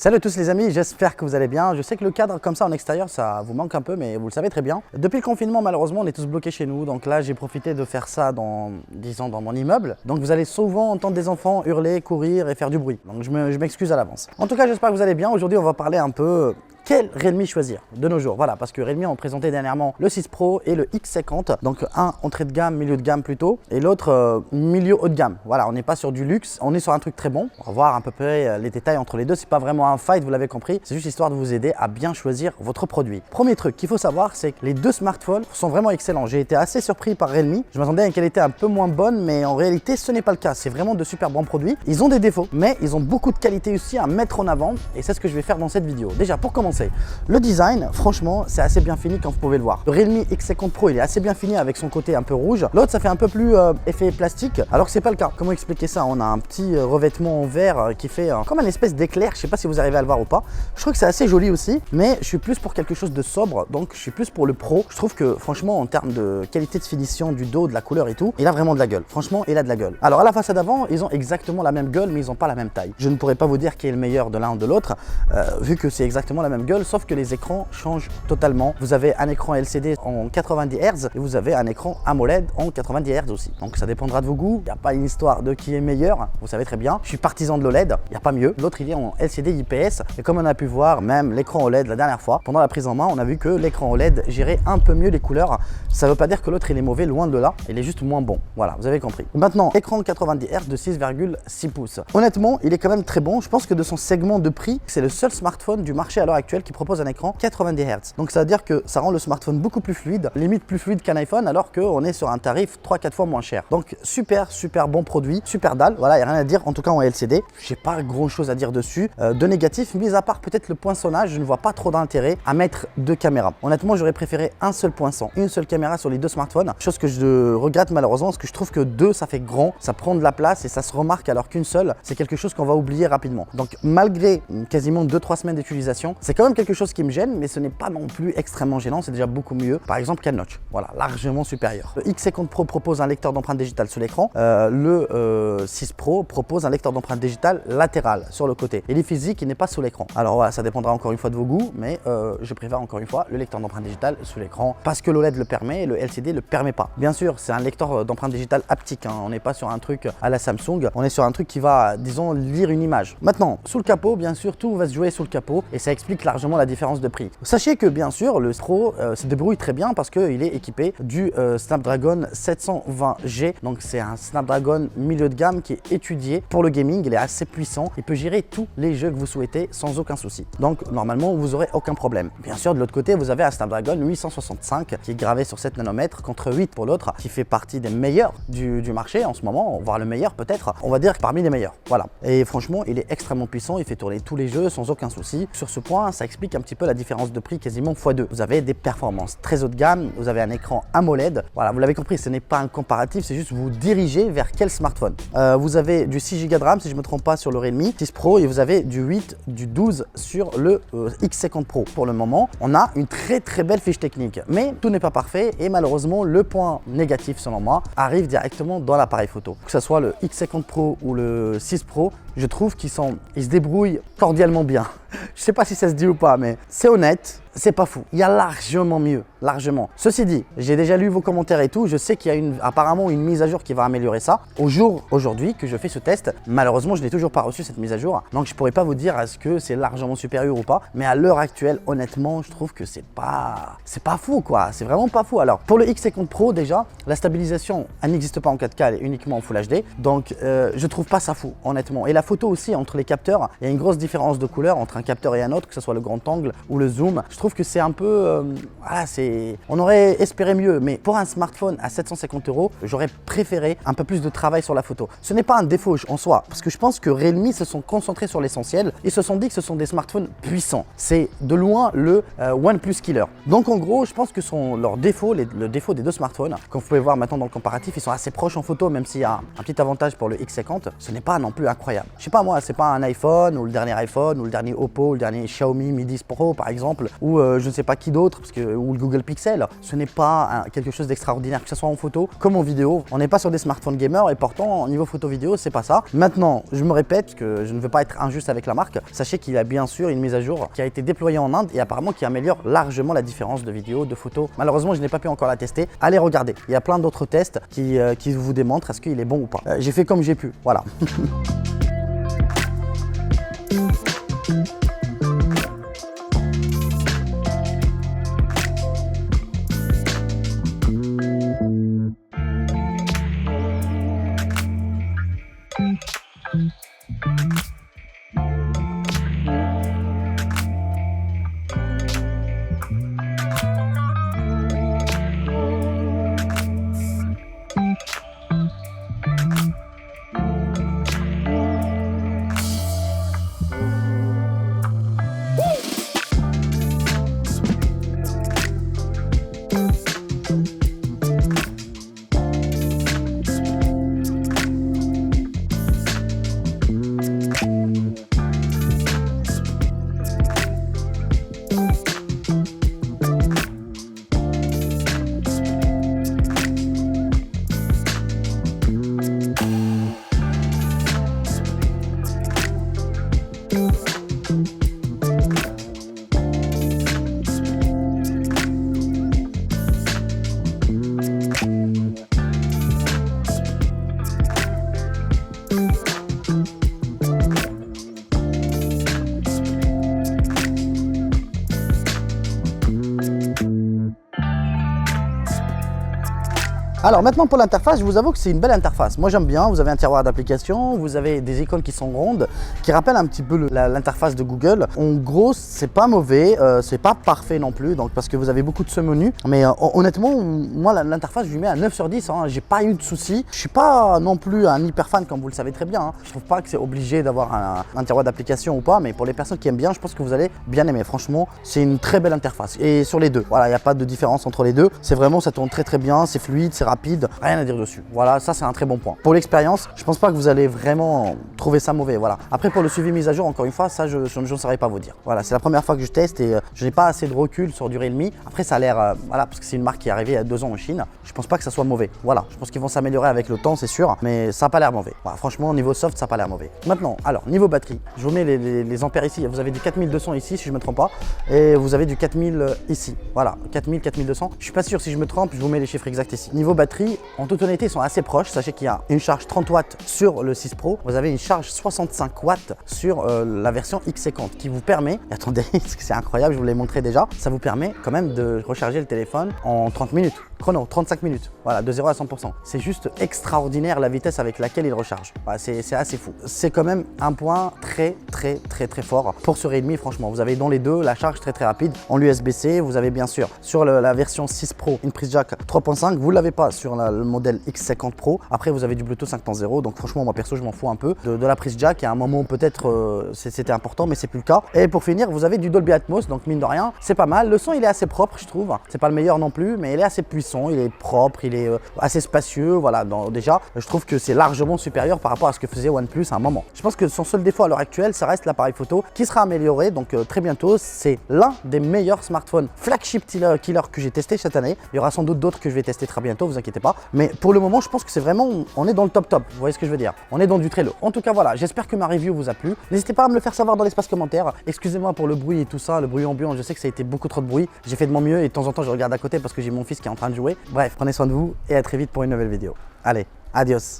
Salut à tous les amis, j'espère que vous allez bien. Je sais que le cadre comme ça en extérieur, ça vous manque un peu, mais vous le savez très bien. Depuis le confinement, malheureusement, on est tous bloqués chez nous. Donc là, j'ai profité de faire ça dans mon immeuble. Donc vous allez souvent entendre des enfants hurler, courir et faire du bruit. Donc je m'excuse à l'avance. En tout cas, j'espère que vous allez bien. Aujourd'hui, on va parler un peu quel Realme choisir de nos jours. Voilà, parce que Realme ont présenté dernièrement le 6 Pro et le X50. Donc un entrée de gamme, milieu de gamme plutôt, et l'autre milieu haut de gamme. Voilà, on n'est pas sur du luxe, on est sur un truc très bon. On va voir à peu près les détails entre les deux. C'est pas vraiment un fight, vous l'avez compris. C'est juste histoire de vous aider à bien choisir votre produit. Premier truc qu'il faut savoir, c'est que les deux smartphones sont vraiment excellents. J'ai été assez surpris par Realme. Je m'attendais à une qualité un peu moins bonne, mais en réalité, ce n'est pas le cas. C'est vraiment de super bons produits. Ils ont des défauts, mais ils ont beaucoup de qualité aussi à mettre en avant. Et c'est ce que je vais faire dans cette vidéo. Déjà, pour commencer, le design, franchement, c'est assez bien fini comme vous pouvez le voir. Le Realme X50 Pro, il est assez bien fini avec son côté un peu rouge. L'autre, ça fait un peu plus effet plastique, alors que c'est pas le cas. Comment expliquer ça? On a un petit revêtement en verre qui fait comme une espèce d'éclair. Je sais pas si vous arrivez à le voir ou pas. Je trouve que c'est assez joli aussi, mais je suis plus pour quelque chose de sobre, donc je suis plus pour le Pro. Je trouve que franchement, en termes de qualité de finition du dos, de la couleur et tout, il a vraiment de la gueule. Franchement, il a de la gueule. Alors à la façade avant, ils ont exactement la même gueule, mais ils n'ont pas la même taille. Je ne pourrais pas vous dire qui est le meilleur de l'un ou de l'autre, vu que c'est exactement la même gueule, sauf que les écrans changent totalement. Vous avez un écran LCD en 90 Hz et vous avez un écran AMOLED en 90 Hz aussi. Donc ça dépendra de vos goûts. Il n'y a pas une histoire de qui est meilleur. Vous savez très bien. Je suis partisan de l'OLED. Il n'y a pas mieux. L'autre, il est en LCD IPS. Et comme on a pu voir, même l'écran OLED la dernière fois, pendant la prise en main, on a vu que l'écran OLED gérait un peu mieux les couleurs. Ça ne veut pas dire que l'autre, il est mauvais, loin de là. Il est juste moins bon. Voilà, vous avez compris. Maintenant, écran 90 Hz de 6,6 pouces. Honnêtement, il est quand même très bon. Je pense que de son segment de prix, c'est le seul smartphone du marché à l'heure actuelle qui propose un écran 90 Hz. Donc ça veut dire que ça rend le smartphone beaucoup plus fluide, limite plus fluide qu'un iPhone, alors qu'on est sur un tarif 3-4 fois moins cher. Donc super bon produit, super dalle. Voilà, il n'y a rien à dire, en tout cas en LCD. J'ai pas grand chose à dire dessus. De négatif, mis à part peut-être le poinçonnage, je ne vois pas trop d'intérêt à mettre deux caméras. Honnêtement, j'aurais préféré un seul poinçon, une seule caméra sur les deux smartphones. Chose que je regrette malheureusement, parce que je trouve que deux, ça fait grand, ça prend de la place et ça se remarque, alors qu'une seule, c'est quelque chose qu'on va oublier rapidement. Donc malgré quasiment 2-3 semaines d'utilisation, c'est quand même quelque chose qui me gêne, mais ce n'est pas non plus extrêmement gênant, c'est déjà beaucoup mieux. Par exemple, qu'un notch, voilà, largement supérieur. Le X50 Pro propose un lecteur d'empreintes digitales sur l'écran. Le 6 Pro propose un lecteur d'empreintes digitales latéral sur le côté. Et les physiques, il n'est pas sous l'écran. Alors voilà, ça dépendra encore une fois de vos goûts, mais je préfère encore une fois le lecteur d'empreintes digitales sous l'écran parce que l'OLED le permet et le LCD le permet pas. Bien sûr, c'est un lecteur d'empreintes digitales haptique, hein. On n'est pas sur un truc à la Samsung, on est sur un truc qui va, disons, lire une image. Maintenant, sous le capot, bien sûr, tout va se jouer sous le capot et ça explique largement la différence de prix. Sachez que bien sûr, le Pro se débrouille très bien parce qu'il est équipé du Snapdragon 720G. Donc c'est un Snapdragon milieu de gamme qui est étudié pour le gaming. Il est assez puissant. Il peut gérer tous les jeux que vous souhaitez sans aucun souci. Donc normalement, vous n'aurez aucun problème. Bien sûr, de l'autre côté, vous avez un Snapdragon 865 qui est gravé sur 7 nanomètres contre 8 pour l'autre, qui fait partie des meilleurs du marché en ce moment, voire le meilleur peut-être. On va dire parmi les meilleurs. Voilà. Et franchement, il est extrêmement puissant. Il fait tourner tous les jeux sans aucun souci. Sur ce point, ça explique un petit peu la différence de prix quasiment x2. Vous avez des performances très haut de gamme, vous avez un écran AMOLED. Voilà, vous l'avez compris, ce n'est pas un comparatif, c'est juste vous diriger vers quel smartphone. Vous avez du 6 Go de RAM, si je ne me trompe pas, sur le Realme 6 Pro et vous avez du 8, du 12 sur le X50 Pro. Pour le moment, on a une très belle fiche technique, mais tout n'est pas parfait et malheureusement, le point négatif selon moi arrive directement dans l'appareil photo. Que ce soit le X50 Pro ou le 6 Pro, je trouve qu'ils se débrouillent cordialement bien. Je sais pas si ça se dit ou pas, mais c'est honnête, c'est pas fou. Il y a largement mieux, largement. Ceci dit, j'ai déjà lu vos commentaires et tout. Je sais qu'il y a apparemment une mise à jour qui va améliorer ça. Aujourd'hui que je fais ce test, malheureusement, je n'ai toujours pas reçu cette mise à jour. Donc, je pourrais pas vous dire est-ce que c'est largement supérieur ou pas. Mais à l'heure actuelle, honnêtement, je trouve que c'est pas fou, quoi. C'est vraiment pas fou. Alors, pour le X50 Pro, déjà, la stabilisation, elle n'existe pas en 4K, elle est uniquement en Full HD. Donc, je trouve pas ça fou, honnêtement. Et la photo aussi, entre les capteurs, il y a une grosse différence de couleur entre un capteur et un autre, que ce soit le grand angle ou le zoom. Je trouve que c'est un peu, voilà, on aurait espéré mieux, mais pour un smartphone à 750 €, j'aurais préféré un peu plus de travail sur la photo. Ce n'est pas un défaut en soi, parce que je pense que Realme se sont concentrés sur l'essentiel et se sont dit que ce sont des smartphones puissants. C'est de loin le OnePlus killer. Donc en gros, je pense que leur défaut, le défaut des deux smartphones, comme vous pouvez voir maintenant dans le comparatif, ils sont assez proches en photo, même s'il y a un petit avantage pour le X50, ce n'est pas non plus incroyable. Je sais pas moi, c'est pas un iPhone ou le dernier iPhone ou le dernier Oppo ou le dernier Xiaomi Mi 10 Pro par exemple, ou ou je ne sais pas qui d'autre, ou le Google Pixel. Ce n'est pas quelque chose d'extraordinaire, que ce soit en photo comme en vidéo. On n'est pas sur des smartphones gamers et pourtant, au niveau photo-vidéo, c'est pas ça. Maintenant, je me répète, parce que je ne veux pas être injuste avec la marque, sachez qu'il y a bien sûr une mise à jour qui a été déployée en Inde et apparemment qui améliore largement la différence de vidéo, de photo. Malheureusement, je n'ai pas pu encore la tester. Allez regarder, il y a plein d'autres tests qui vous démontrent est-ce qu'il est bon ou pas. J'ai fait comme j'ai pu, voilà. Alors maintenant pour l'interface, je vous avoue que c'est une belle interface. Moi j'aime bien, vous avez un tiroir d'applications, vous avez des icônes qui sont rondes, qui rappellent un petit peu l'interface de Google. En gros, c'est pas mauvais, c'est pas parfait non plus, donc parce que vous avez beaucoup de ce menu. Mais honnêtement, moi l'interface, je lui mets un 9 sur 10, hein, j'ai pas eu de soucis. Je suis pas non plus un hyper fan comme vous le savez très bien. Hein. Je trouve pas que c'est obligé d'avoir un tiroir d'applications ou pas, mais pour les personnes qui aiment bien, je pense que vous allez bien aimer. Franchement, c'est une très belle interface. Et sur les deux, voilà, il n'y a pas de différence entre les deux. C'est vraiment, ça tourne très bien, c'est fluide, c'est rapide, rien à dire dessus. Voilà, ça c'est un très bon point. Pour l'expérience, je pense pas que vous allez vraiment trouver ça mauvais. Voilà. Après pour le suivi mise à jour, encore une fois, ça je ne saurais pas vous dire. Voilà, c'est la première fois que je teste et je n'ai pas assez de recul sur du Realme. Après ça a l'air, voilà, parce que c'est une marque qui est arrivée il y a 2 ans en Chine. Je pense pas que ça soit mauvais. Voilà, je pense qu'ils vont s'améliorer avec le temps, c'est sûr, mais ça n'a pas l'air mauvais. Voilà, franchement, au niveau soft, ça n'a pas l'air mauvais. Maintenant, alors niveau batterie, je vous mets les ampères ici. Vous avez du 4200 ici, si je me trompe pas, et vous avez du 4000 ici. Voilà, 4000, 4200. Je suis pas sûr si je me trompe, je vous mets les chiffres exacts ici. Niveau batterie, en toute honnêteté, ils sont assez proches. Sachez qu'il y a une charge 30 watts sur le 6 Pro. Vous avez une charge 65 watts sur la version X50 qui vous permet, attendez, parce que c'est incroyable, je vous l'ai montré déjà, ça vous permet quand même de recharger le téléphone en 30 minutes. Chrono, 35 minutes. Voilà, de 0 à 100%. C'est juste extraordinaire la vitesse avec laquelle il recharge. Voilà, c'est assez fou. C'est quand même un point très fort pour ce Realme. Franchement, vous avez dans les deux la charge très rapide en l'USB-C. Vous avez bien sûr sur la version 6 Pro une prise jack 3.5. Vous ne l'avez pas sur le modèle X50 Pro. Après, vous avez du Bluetooth 5.0. Donc franchement, moi perso, je m'en fous un peu de la prise jack. Il y a un moment peut-être c'était important, mais c'est plus le cas. Et pour finir, vous avez du Dolby Atmos. Donc mine de rien, c'est pas mal. Le son, il est assez propre, je trouve. C'est pas le meilleur non plus, mais il est assez puissant. Il est propre, il est assez spacieux. Voilà, déjà, je trouve que c'est largement supérieur par rapport à ce que faisait OnePlus à un moment. Je pense que son seul défaut à l'heure actuelle, ça reste l'appareil photo qui sera amélioré. Donc très bientôt, c'est l'un des meilleurs smartphones flagship killer que j'ai testé cette année. Il y aura sans doute d'autres que je vais tester très bientôt, vous inquiétez pas. Mais pour le moment, je pense que c'est vraiment, on est dans le top. Vous voyez ce que je veux dire? On est dans du très low. En tout cas, voilà, j'espère que ma review vous a plu. N'hésitez pas à me le faire savoir dans l'espace commentaire. Excusez-moi pour le bruit et tout ça, le bruit ambiant. Je sais que ça a été beaucoup trop de bruit. J'ai fait de mon mieux et de temps en temps, je regarde à côté parce que j'ai mon fils qui est en train de jouer. Bref, prenez soin de vous et à très vite pour une nouvelle vidéo. Allez, adios.